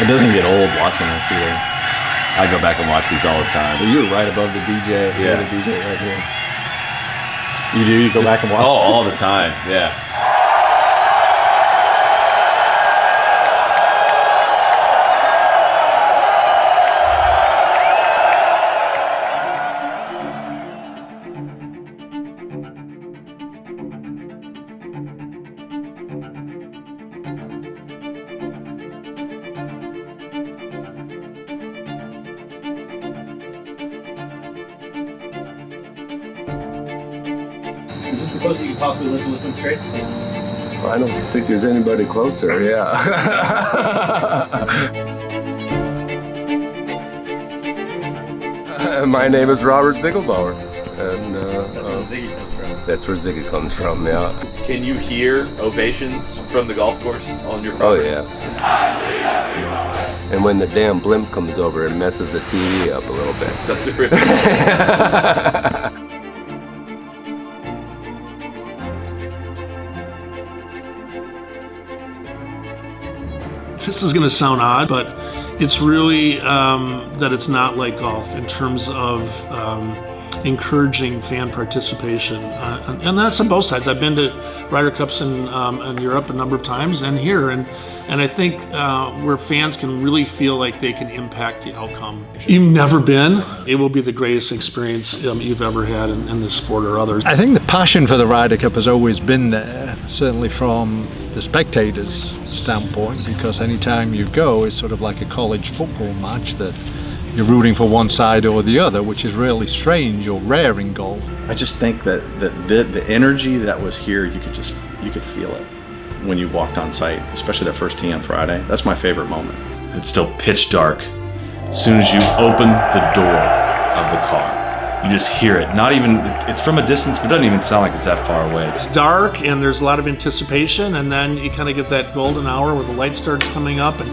It doesn't get old watching this either. I go back and watch these all the time. So you're right above the DJ. Yeah. The DJ right here. You do? You go back and watch? Oh, all the time, yeah. Is this the closest you could possibly live with some Straits? I don't think there's anybody closer, yeah. My name is Robert Ziegelbauer. And that's where Ziggy comes from, yeah. Can you hear ovations from the golf course on your Oh, property? yeah. And when the damn blimp comes over, it messes the TV up a little bit. That's it, really. This is going to sound odd, but it's really that it's not like golf in terms of encouraging fan participation. And that's on both sides. I've been to Ryder Cups in Europe a number of times and here. And I think where fans can really feel like they can impact the outcome. You've never been, it will be the greatest experience you've ever had in this sport or others. I think the passion for the Ryder Cup has always been there, certainly from the spectators' standpoint, because anytime you go, it's sort of like a college football match that you're rooting for one side or the other, which is really strange or rare in golf. I just think that the energy that was here, you could feel it when you walked on site, especially that first tee on Friday. That's my favorite moment. It's still pitch dark. As soon as you open the door of the car, you just hear it. Not even, it's from a distance, but it doesn't even sound like it's that far away. It's dark and there's a lot of anticipation, and then you kind of get that golden hour where the light starts coming up and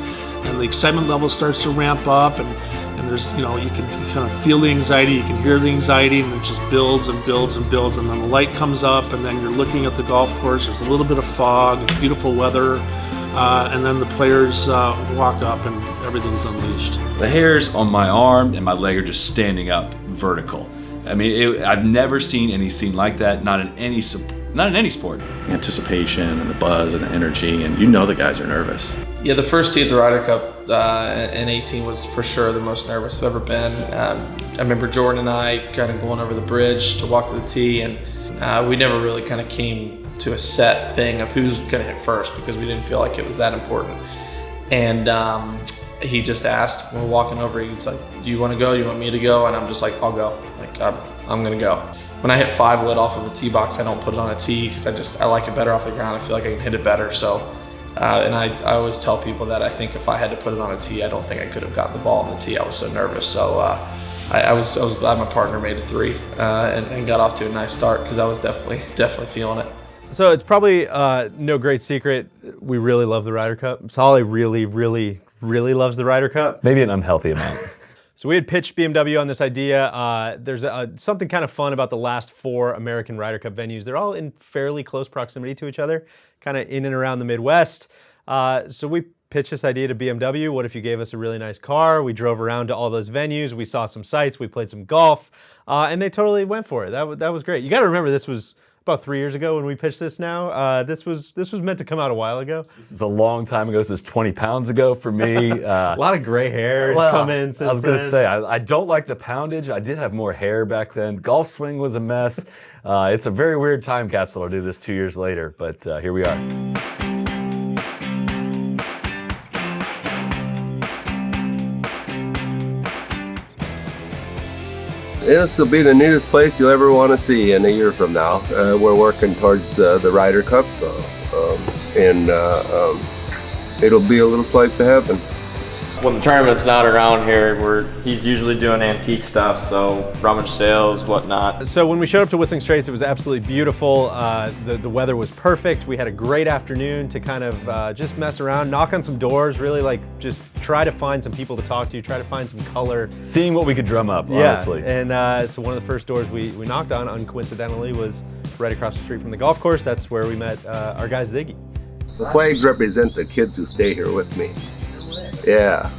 the excitement level starts to ramp up, and there's, you can kind of feel the anxiety, you can hear the anxiety, and it just builds and builds and builds, and then the light comes up, and then you're looking at the golf course, there's a little bit of fog, it's beautiful weather, and then the players walk up and everything's unleashed. The hairs on my arm and my leg are just standing up vertical. I mean, I've never seen any scene like that, not in any sport. Anticipation and the buzz and the energy, and the guys are nervous. Yeah, the first tee at the Ryder Cup in 18 was for sure the most nervous I've ever been. I remember Jordan and I kind of going over the bridge to walk to the tee, and we never really kind of came to a set thing of who's going to hit first because we didn't feel like it was that important. And he just asked when we're walking over, he's like, "Do you want to go? You want me to go?" And I'm just like, "I'll go. Like I'm going to go." When I hit 5 wood off of a tee box, I don't put it on a tee because I like it better off the ground. I feel like I can hit it better. So, and I always tell people that I think if I had to put it on a tee, I don't think I could have gotten the ball on the tee. I was so nervous. So I was glad my partner made a 3 and got off to a nice start because I was definitely feeling it. So it's probably no great secret. We really love the Ryder Cup. Soly really loves the Ryder Cup. Maybe an unhealthy amount. So we had pitched BMW on this idea. There's something kind of fun about the last 4 American Ryder Cup venues. They're all in fairly close proximity to each other, kind of in and around the Midwest. So we pitched this idea to BMW. What if you gave us a really nice car? We drove around to all those venues. We saw some sites. We played some golf. And they totally went for it. That was great. You got to remember, this was about 3 years ago when we pitched this now. This was meant to come out a while ago. This is a long time ago. This is 20 pounds ago for me. A lot of gray hair has come in since then. I was going to say, I don't like the poundage. I did have more hair back then. Golf swing was a mess. It's a very weird time capsule to do this 2 years later, but here we are. This will be the neatest place you'll ever want to see in a year from now. We're working towards the Ryder Cup, and it'll be a little slice of heaven. When the tournament's not around here, he's usually doing antique stuff, so rummage sales, whatnot. So when we showed up to Whistling Straits, it was absolutely beautiful. The weather was perfect. We had a great afternoon to kind of just mess around, knock on some doors, really just try to find some people to talk to, try to find some color. Seeing what we could drum up, honestly. Yeah, and so one of the first doors we knocked on, uncoincidentally, was right across the street from the golf course. That's where we met our guy Ziggy. The flags represent the kids who stay here with me. Yeah,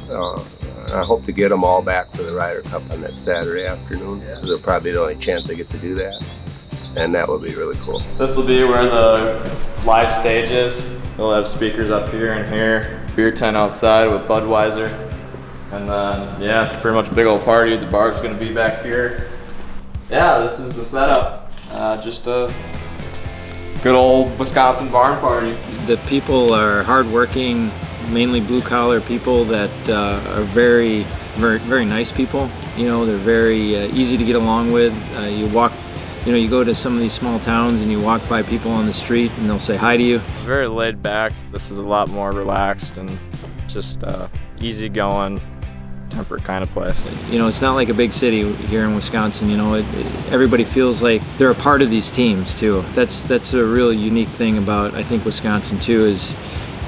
I hope to get them all back for the Ryder Cup on that Saturday afternoon. Yeah. They're probably the only chance I get to do that, and that will be really cool. This will be where the live stage is. They'll have speakers up here and here, beer tent outside with Budweiser, and then yeah, pretty much a big old party. The bar's gonna be back here. Yeah, this is the setup. Just a good old Wisconsin barn party. The people are hardworking, mainly blue-collar people that are very, very, very nice people. You know, they're very easy to get along with. You go to some of these small towns and you walk by people on the street and they'll say hi to you. Very laid back. This is a lot more relaxed and just easygoing, temperate kind of place. You know, it's not like a big city here in Wisconsin. You know, everybody feels like they're a part of these teams too. That's a real unique thing about, I think, Wisconsin too, is,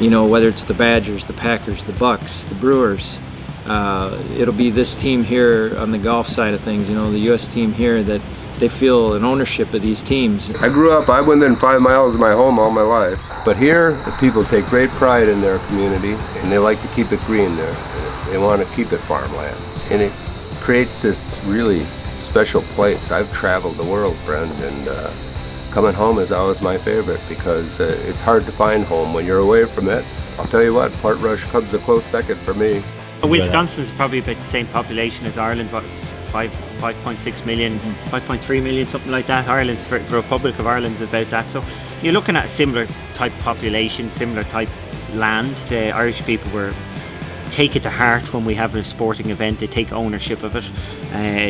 you know, whether it's the Badgers, the Packers, the Bucks, the Brewers, it'll be this team here on the golf side of things, you know, the U.S. team here, that they feel an ownership of these teams. I grew up, I went within 5 miles of my home all my life. But here, the people take great pride in their community, and they like to keep it green there. They want to keep it farmland. And it creates this really special place. I've traveled the world, friend, and coming home is always my favorite because it's hard to find home when you're away from it. I'll tell you what, Portrush comes a close second for me. Wisconsin's probably about the same population as Ireland, but it's 5.6 million, 5.3 million, something like that. Ireland's, for the Republic of Ireland, is about that. So you're looking at a similar type population, similar type land. The Irish people take it to heart when we have a sporting event. They take ownership of it.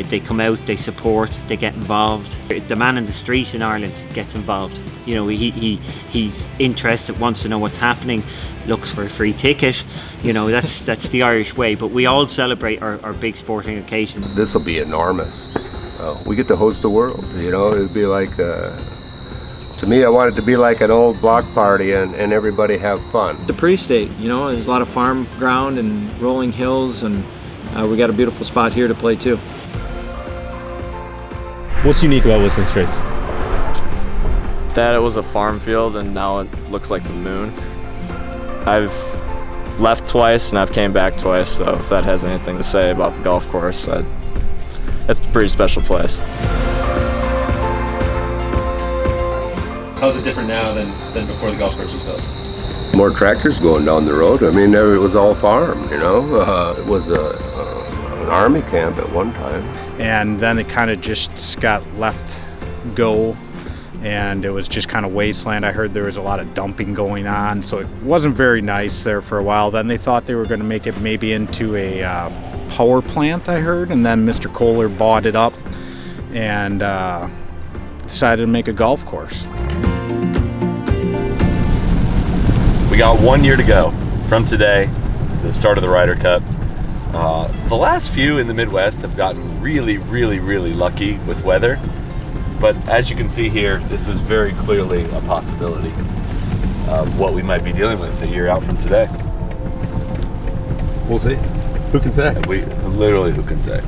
They come out, they support, they get involved. The man in the street in Ireland gets involved. You know, he's interested, wants to know what's happening, looks for a free ticket. You know, that's the Irish way. But we all celebrate our big sporting occasions. This will be enormous. We get to host the world. You know, it'd be like. To me, I want it to be like an old block party and everybody have fun. The pre-state, you know, there's a lot of farm ground and rolling hills, and we got a beautiful spot here to play too. What's unique about Whistling Straits? That it was a farm field and now it looks like the moon. I've left twice and I've came back twice, so if that has anything to say about the golf course, it's a pretty special place. How's it different now than before the golf course was built? More tractors going down the road. I mean, it was all farm, you know. It was an army camp at one time. And then it kind of just got left go, and it was just kind of wasteland. I heard there was a lot of dumping going on, so it wasn't very nice there for a while. Then they thought they were going to make it maybe into a power plant, I heard, and then Mr. Kohler bought it up and decided to make a golf course. We got 1 year to go from today, the start of the Ryder Cup. The last few in the Midwest have gotten really, really, really lucky with weather. But as you can see here, this is very clearly a possibility of what we might be dealing with a year out from today. We'll see. Who can say? Who can say?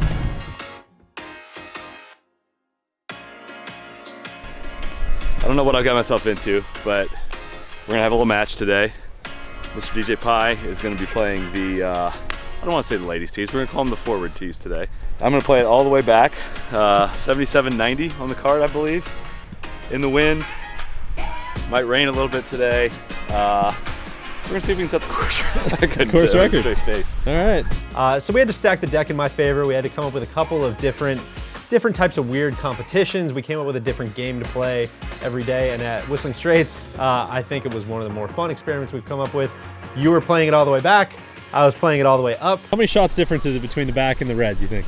I don't know what I've got myself into, but we're gonna have a little match today. Mr. DJ Pie is gonna be playing the, I don't wanna say the ladies tees, we're gonna call them the forward tees today. I'm gonna play it all the way back, 77-90 on the card, I believe. In the wind, might rain a little bit today. We're gonna see if we can set the course record. Course record. Straight face. All right. So we had to stack the deck in my favor. We had to come up with a couple of different types of weird competitions. We came up with a different game to play every day, and at Whistling Straits, I think it was one of the more fun experiments we've come up with. You were playing it all the way back. I was playing it all the way up. How many shots difference is it between the back and the red, do you think?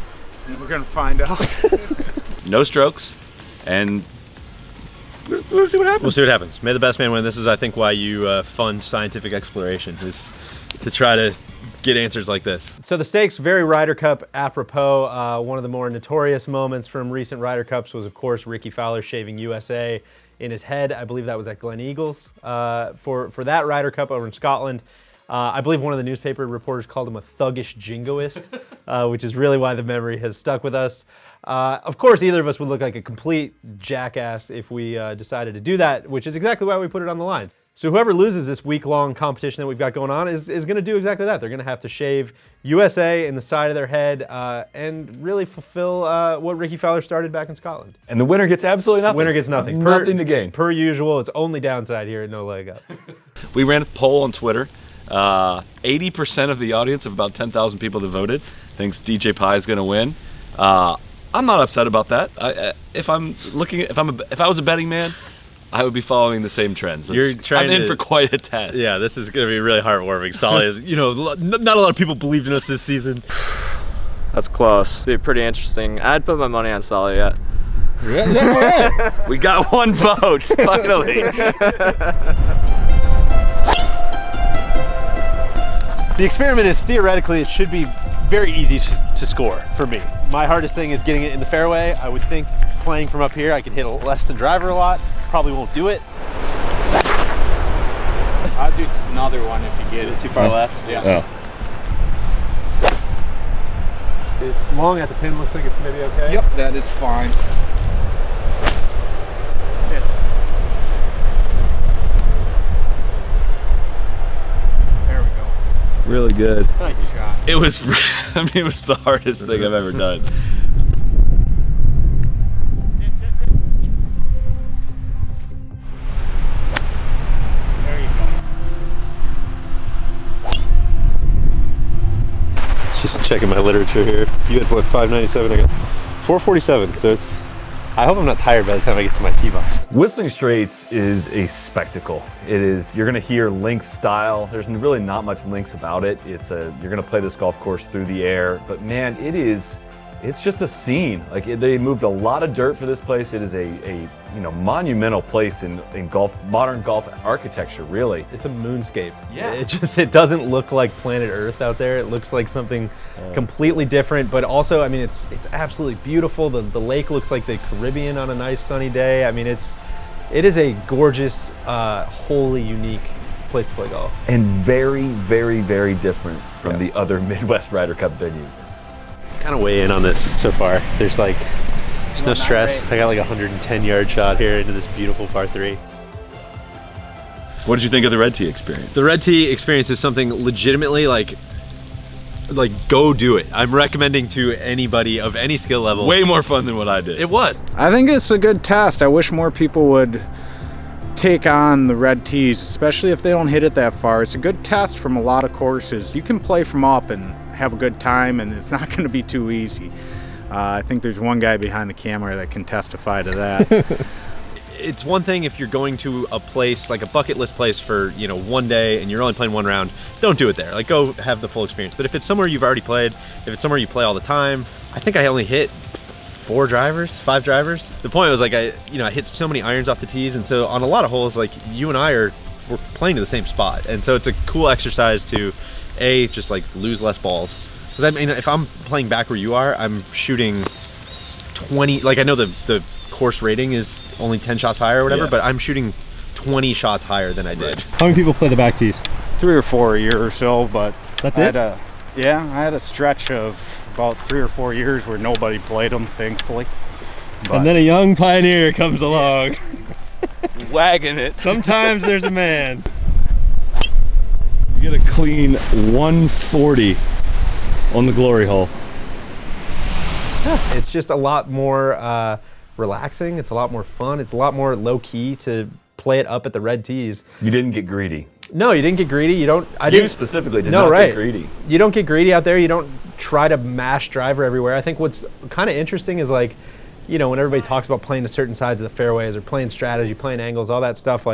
We're gonna find out. No strokes, and we'll see what happens. We'll see what happens. May the best man win. This is, I think, why you fund scientific exploration, is to try to get answers like this. So the stakes, very Ryder Cup apropos. One of the more notorious moments from recent Ryder Cups was, of course, Ricky Fowler shaving USA in his head. I believe that was at Glen Eagles for that Ryder Cup over in Scotland. I believe one of the newspaper reporters called him a thuggish jingoist, which is really why the memory has stuck with us. Of course, either of us would look like a complete jackass if we decided to do that, which is exactly why we put it on the line. So whoever loses this week-long competition that we've got going on is going to do exactly that. They're going to have to shave USA in the side of their head and really fulfill what Ricky Fowler started back in Scotland. And the winner gets absolutely nothing. Winner gets nothing. Nothing to gain. Per usual, it's only downside here at No Leg Up. We ran a poll on Twitter. 80% of the audience of about 10,000 people that voted thinks DJ Pie is going to win. I'm not upset about that. If I was a betting man, I would be following the same trends. I'm in for quite a test. Yeah, this is going to be really heartwarming. Soly is, not a lot of people believed in us this season. That's close. Be pretty interesting. I'd put my money on Soly yet. We got one vote, finally. The experiment is theoretically, it should be very easy to score for me. My hardest thing is getting it in the fairway. I would think playing from up here, I could hit less than driver a lot. Probably won't do it. I'll do another one if you get it. Too far left? Yeah. Long at the pin looks like it's maybe okay. Yep, that is fine. Sit. There we go. Really good. Nice shot. It was, it was the hardest thing I've ever done. Sit. There you go. Just checking my literature here. You had what, 597? I got 447. So it's. I hope I'm not tired by the time I get to my tee box. Whistling Straits is a spectacle. It is, you're gonna hear links style. There's really not much links about it. You're gonna play this golf course through the air, but man, it's just a scene. Like they moved a lot of dirt for this place. It is a monumental place in modern golf architecture, really. It's a moonscape. Yeah. It doesn't look like planet Earth out there. It looks like something completely different, but also, I mean, it's absolutely beautiful. The lake looks like the Caribbean on a nice sunny day. I mean, it is a gorgeous, wholly unique place to play golf. And very, very, very different from the other Midwest Ryder Cup venues. Kind of weigh in on this so far. There's no stress. I got like a 110-yard shot here into this beautiful par 3. What did you think of the red tee experience? The red tee experience is something legitimately like go do it. I'm recommending to anybody of any skill level. Way more fun than what I did. It was. I think it's a good test. I wish more people would take on the red tees, especially if they don't hit it that far. It's a good test from a lot of courses. You can play from up and have a good time, and it's not going to be too easy. I think there's one guy behind the camera that can testify to that. It's one thing if you're going to a place, like a bucket list place for, one day and you're only playing one round, don't do it there. Like, go have the full experience. But if it's somewhere you've already played, if it's somewhere you play all the time, I think I only hit 5 drivers. The point was I hit so many irons off the tees, and so on a lot of holes, like you and we're playing to the same spot. And so it's a cool exercise to, just lose less balls. Because I mean, if I'm playing back where you are, I'm shooting 20, I know the course rating is only 10 shots higher or whatever, but I'm shooting 20 shots higher than I did. How many people play the back tees? 3 or 4 a year or so, but that's I it? I had a stretch of about 3 or 4 years where nobody played them, thankfully. But and then a young pioneer comes along. Wagging it. Sometimes there's a man. You get a clean 140 on the glory hole. It's just a lot more relaxing. It's a lot more fun. It's a lot more low key to play it up at the red tees. You didn't get greedy. No, you didn't get greedy. You specifically did not get greedy. You don't get greedy out there. You don't try to mash driver everywhere. I think what's kind of interesting is when everybody talks about playing to certain sides of the fairways or playing strategy, playing angles, all that stuff,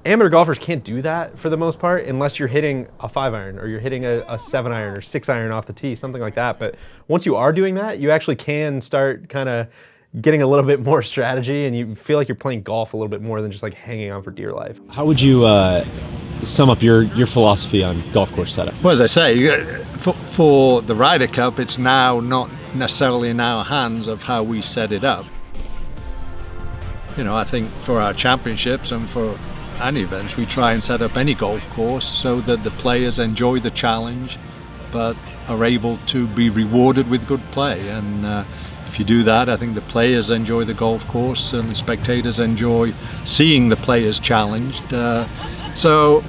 amateur golfers can't do that for the most part unless you're hitting a 5-iron or you're hitting a 7-iron or 6-iron off the tee, something like that. But once you are doing that, you actually can start kind of getting a little bit more strategy, and you feel like you're playing golf a little bit more than just hanging on for dear life. How would you sum up your philosophy on golf course setup? Well, as I say, for the Ryder Cup, it's now not necessarily in our hands of how we set it up. I think for our championships and for any events, we try and set up any golf course so that the players enjoy the challenge but are able to be rewarded with good play. And if you do that, I think the players enjoy the golf course and the spectators enjoy seeing the players challenged. So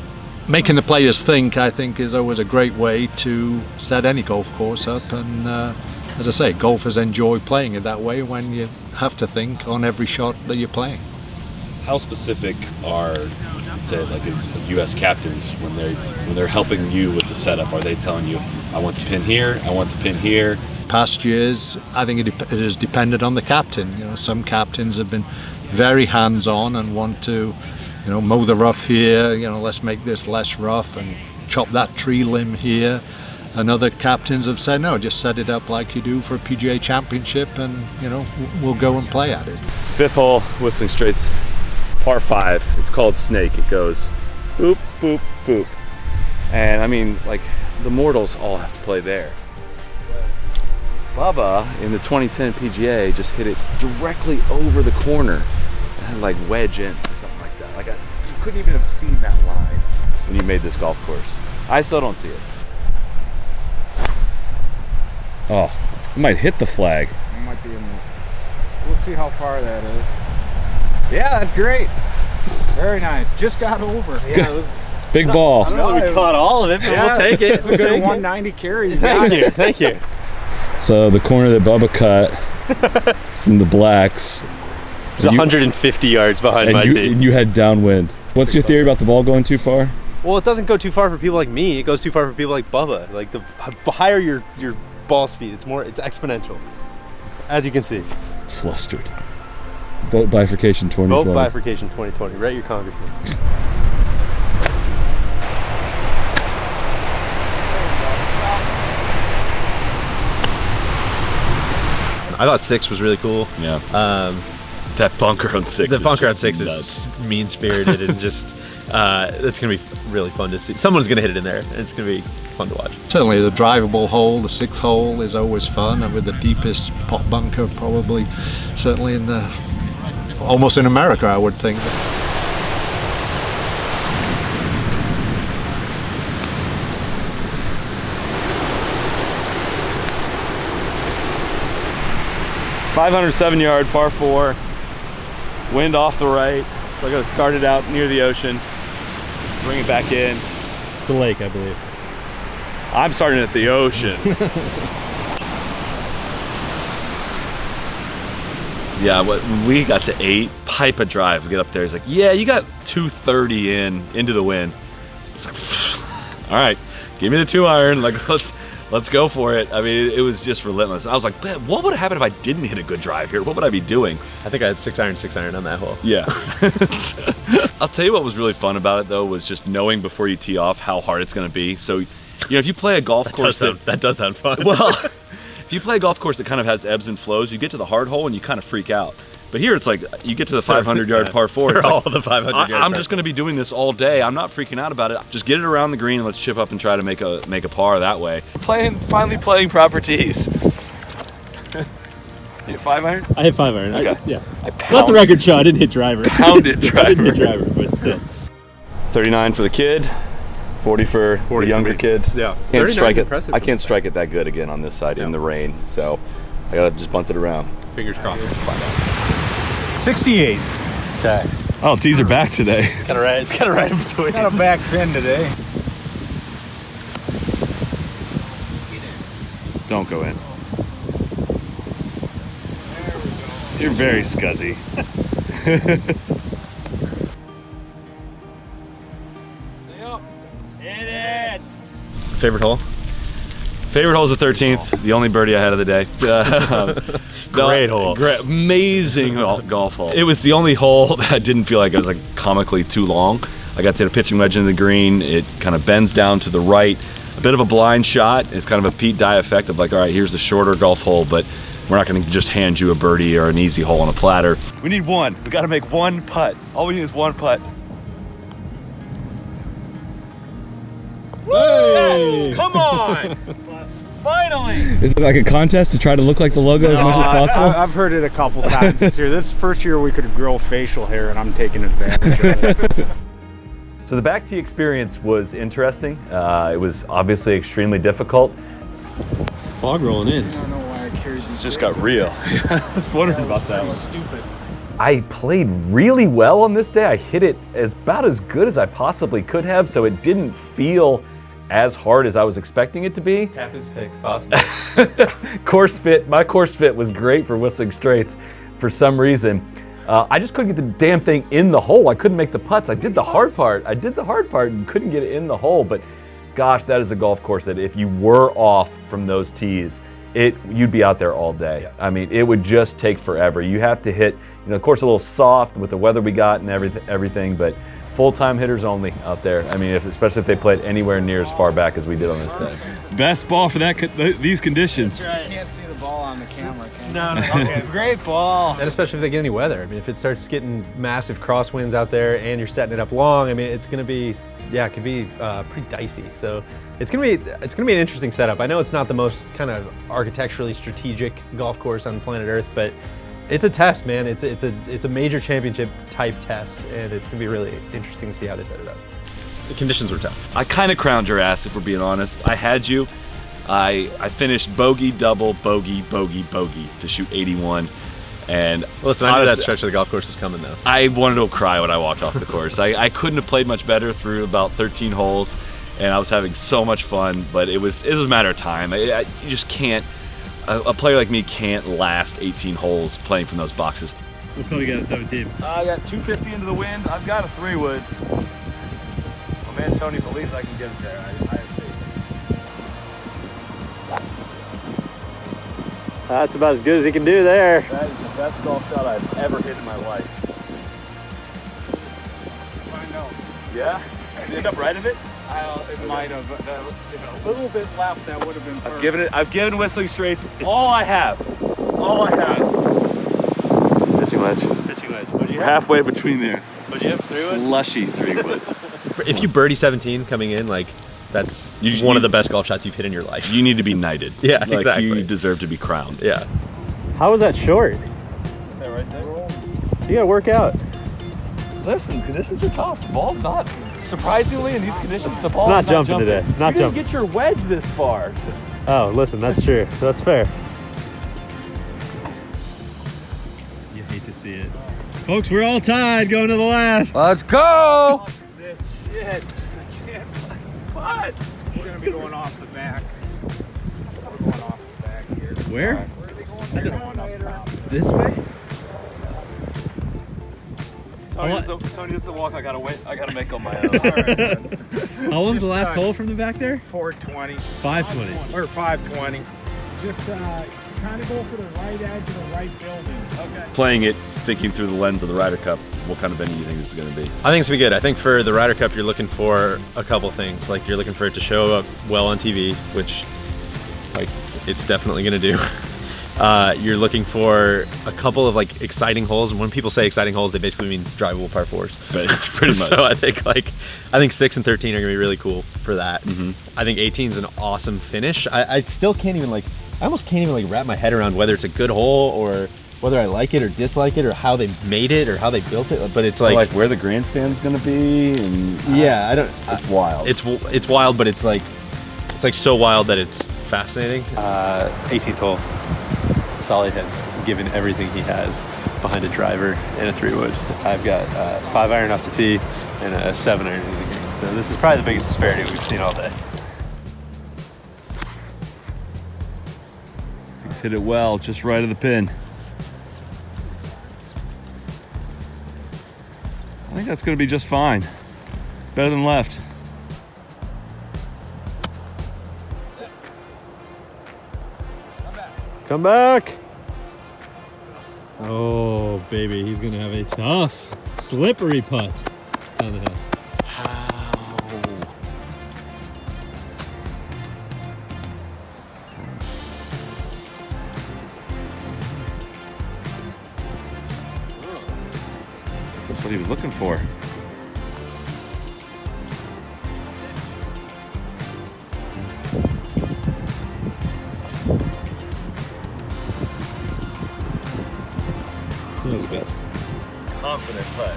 making the players think, I think, is always a great way to set any golf course up. And as I say, golfers enjoy playing it that way when you have to think on every shot that you're playing. How specific are, say, like U.S. captains when they're helping you with the setup? Are they telling you, I want the pin here, I want the pin here? Past years, I think it has depended on the captain. You know, some captains have been very hands-on and want to, you know, mow the rough here. You know, let's make this less rough and chop that tree limb here. And other captains have said, no, just set it up like you do for a PGA Championship, and you know, we'll go and play at it. It's fifth hole, Whistling Straits, par 5. It's called Snake. It goes boop, boop, boop. And I mean, like, the mortals all have to play there. Bubba in the 2010 PGA just hit it directly over the corner. It had like wedge in or something like that. Like, you couldn't even have seen that line when you made this golf course. I still don't see it. Oh, it might hit the flag. It might be in the... We'll see how far that is. Yeah, that's great. Very nice. Just got over. Yeah, it was... Big ball. I don't know if we caught all of it, but we'll take it. It's a good 190 carry. Thank you, thank you. So the corner that Bubba cut from the blacks. It was 150 yards behind my tee. And you had downwind. What's your theory about the ball going too far? Well, it doesn't go too far for people like me. It goes too far for people like Bubba. Like, the higher your ball speed, it's exponential, as you can see. Flustered. Vote bifurcation 2020. Vote bifurcation 2020. Write your congressman. I thought 6 was really cool. Yeah. That bunker on 6. The bunker on 6 is mean spirited and just it's gonna be really fun to see. Someone's gonna hit it in there, and it's gonna be fun to watch. Certainly the drivable hole, the 6th hole, is always fun, and with the deepest pot bunker probably, certainly almost in America, I would think. .507-yard par 4, wind off the right. So I got to start it out near the ocean, bring it back in. It's a lake, I believe. I'm starting at the ocean. Yeah, when we got to 8, pipe a drive, we get up there, he's like, yeah, you got 230 into the wind. It's like, all right, give me the 2-iron, like, let's go for it. I mean, it was just relentless. I was like, man, what would have happened if I didn't hit a good drive here? What would I be doing? I think I had 6-iron on that hole. Yeah. I'll tell you what was really fun about it, though, was just knowing before you tee off how hard it's going to be. So, you know, if you play a golf course that does sound fun. Well, if you play a golf course that kind of has ebbs and flows, you get to the hard hole and you kind of freak out. But here it's like you get to the 500-yard par 4. They're it's all like, the 500-yard. I'm just going to be doing this all day. I'm not freaking out about it. Just get it around the green and let's chip up and try to make a par that way. Finally playing proper tees. You 5-iron? I hit 5-iron. Okay. Yeah. Let the record show, I didn't hit driver. Pounded driver. I didn't hit driver, but still. 39 for the kid, 40 for the younger kid. Yeah. Can't strike it. Impressive. I can't strike it that good again on this side in the rain, so I gotta just bunt it around. Fingers crossed. 68. Okay. Oh, tees are back today. It's kind of right in between. Got a back fin today. Don't go in. You're very scuzzy. Favorite hole? Favorite hole is the 13th, the only birdie I had of the day. Great hole. Amazing golf hole. It was the only hole that I didn't feel like it was like comically too long. I got to hit a pitching wedge into the green. It kind of bends down to the right. A bit of a blind shot. It's kind of a Pete Dye effect of like, all right, here's the shorter golf hole, but we're not going to just hand you a birdie or an easy hole on a platter. We need one. We got to make one putt. All we need is one putt. Hey! Yes, come on! Finally! Is it like a contest to try to look like the logo as much as possible? I've heard it a couple times this year. This is the first year we could grow facial hair, and I'm taking advantage of it. So the back tee experience was interesting. It was obviously extremely difficult. Fog rolling in. I don't know why I carried these. It just got real. I was wondering about that one. Stupid. I played really well on this day. I hit it about as good as I possibly could have, so it didn't feel as hard as I was expecting it to be. Captain's pick, possible. Course fit, my course fit was great for Whistling Straits for some reason. I just couldn't get the damn thing in the hole. I couldn't make the putts. I did the hard part and couldn't get it in the hole, but gosh, that is a golf course that if you were off from those tees, you'd be out there all day. Yeah. I mean, it would just take forever. You have to hit, the course a little soft with the weather we got and everything, but full-time hitters only out there. I mean, especially if they played anywhere near as far back as we did on this day. Best ball for these conditions. That's right. You can't see the ball on the camera, can you? No. Okay, great ball. And especially if they get any weather. I mean, if it starts getting massive crosswinds out there and you're setting it up long, I mean, it's going to be, it could be pretty dicey. So it's going to be an interesting setup. I know it's not the most kind of architecturally strategic golf course on planet Earth, but it's a test, man. It's a major championship type test, and it's going to be really interesting to see how they set it up. The conditions were tough. I kind of crowned your ass, if we're being honest. I had you. I finished bogey, double, bogey, bogey, bogey to shoot 81. And listen, I knew that stretch of the golf course was coming, though. I wanted to cry when I walked off the course. I couldn't have played much better through about 13 holes, and I was having so much fun. But it was a matter of time. You just can't. A player like me can't last 18 holes playing from those boxes. What color you got at 17? I got 250 into the wind. I've got a 3-wood. My man Tony believes I can get it there. I see. That's about as good as he can do there. That is the best golf shot I've ever hit in my life. I know. Yeah? Did you end up right in it? It might have. If a little bit left, that would have been perfect. I've given Whistling Straits all I have. All I have. Pitching wedge. We're halfway between there. What'd you have, 3-wood? Slushy 3-wood. If you birdie 17 coming in, like, that's one of the best golf shots you've hit in your life. You need to be knighted. Yeah, like, exactly. You deserve to be crowned. Yeah. How was that short? That right there? You gotta work out. Listen, conditions are tough. The ball's not, surprisingly, in these conditions, the ball's not jumping today. Not you jumping. didn't get your wedge this far. Oh, listen, that's true. So that's fair. You hate to see it. Folks, we're all tied going to the last. Let's go! This shit. I can't play putt. We're going to be going off the back. We're going off the back here. Where? Where are they going? They're going up top. This way? Tony doesn't walk. I gotta make on my own. Right. How long's the last hole from the back there? 420. 520. Or 520. Just kind of go for the right edge of the right building. Okay. Playing it, thinking through the lens of the Ryder Cup, what kind of venue do you think this is going to be? I think it's gonna be good. I think for the Ryder Cup, you're looking for a couple things. Like, you're looking for it to show up well on TV, which, like, it's definitely gonna do. You're looking for a couple of, like, exciting holes, and when people say exciting holes, they basically mean drivable par 4s. But it's pretty much. So I think 6 and 13 are gonna be really cool for that. Mm-hmm. I think 18 is an awesome finish. I still can't even, like, I almost can't even, like, wrap my head around whether it's a good hole or whether I like it or dislike it or how they made it or how they built it. But it's like where the grandstand's gonna be, and yeah, I don't. It's wild. It's wild, but it's like so wild that it's fascinating. 18th hole. Soly has given everything he has behind a driver and a 3-wood. I've got 5-iron off the tee and a 7-iron in the green. So this is probably the biggest disparity we've seen all day. He's hit it well, just right of the pin. I think that's going to be just fine. It's better than left. Come back. Oh, baby, he's going to have a tough, slippery putt down the hill. That's what he was looking for. That was best. Confident putt.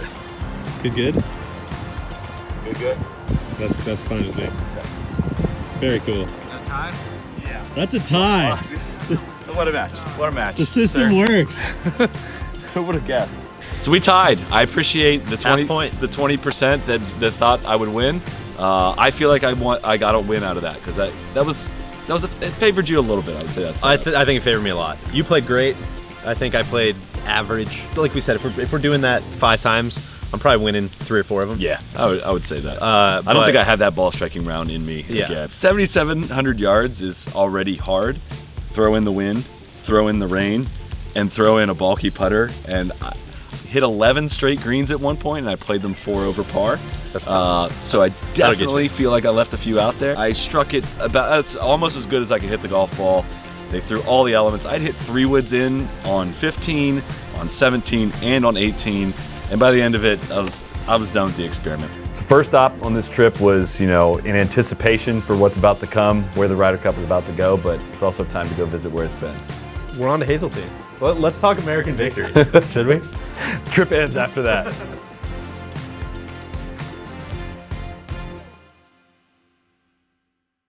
Good? Good. That's fine with me. Very cool. That time? Yeah. That's a tie. What a match. What a match. The system works. Who would have guessed? So we tied. I appreciate the 20 Half point. the 20% that thought I would win. I feel like I got a win out of that because it favored you a little bit. I would say that's. I think it favored me a lot. You played great. I think I played average. Like we said, if we're doing that 5 times, I'm probably winning 3 or 4 of them. Yeah, I would say that. I don't think I have that ball striking round in me again. 7,700 yards is already hard. Throw in the wind, throw in the rain, and throw in a bulky putter. And I hit 11 straight greens at one point, and I played them 4 over par. So I definitely feel like I left a few out there. I struck it that's almost as good as I could hit the golf ball. They threw all the elements. I'd hit 3 woods in on 15, on 17, and on 18. And by the end of it, I was done with the experiment. So first stop on this trip was, in anticipation for what's about to come, where the Ryder Cup is about to go, but it's also time to go visit where it's been. We're on to Hazel team. Well, let's talk American victory, should we? Trip ends after that.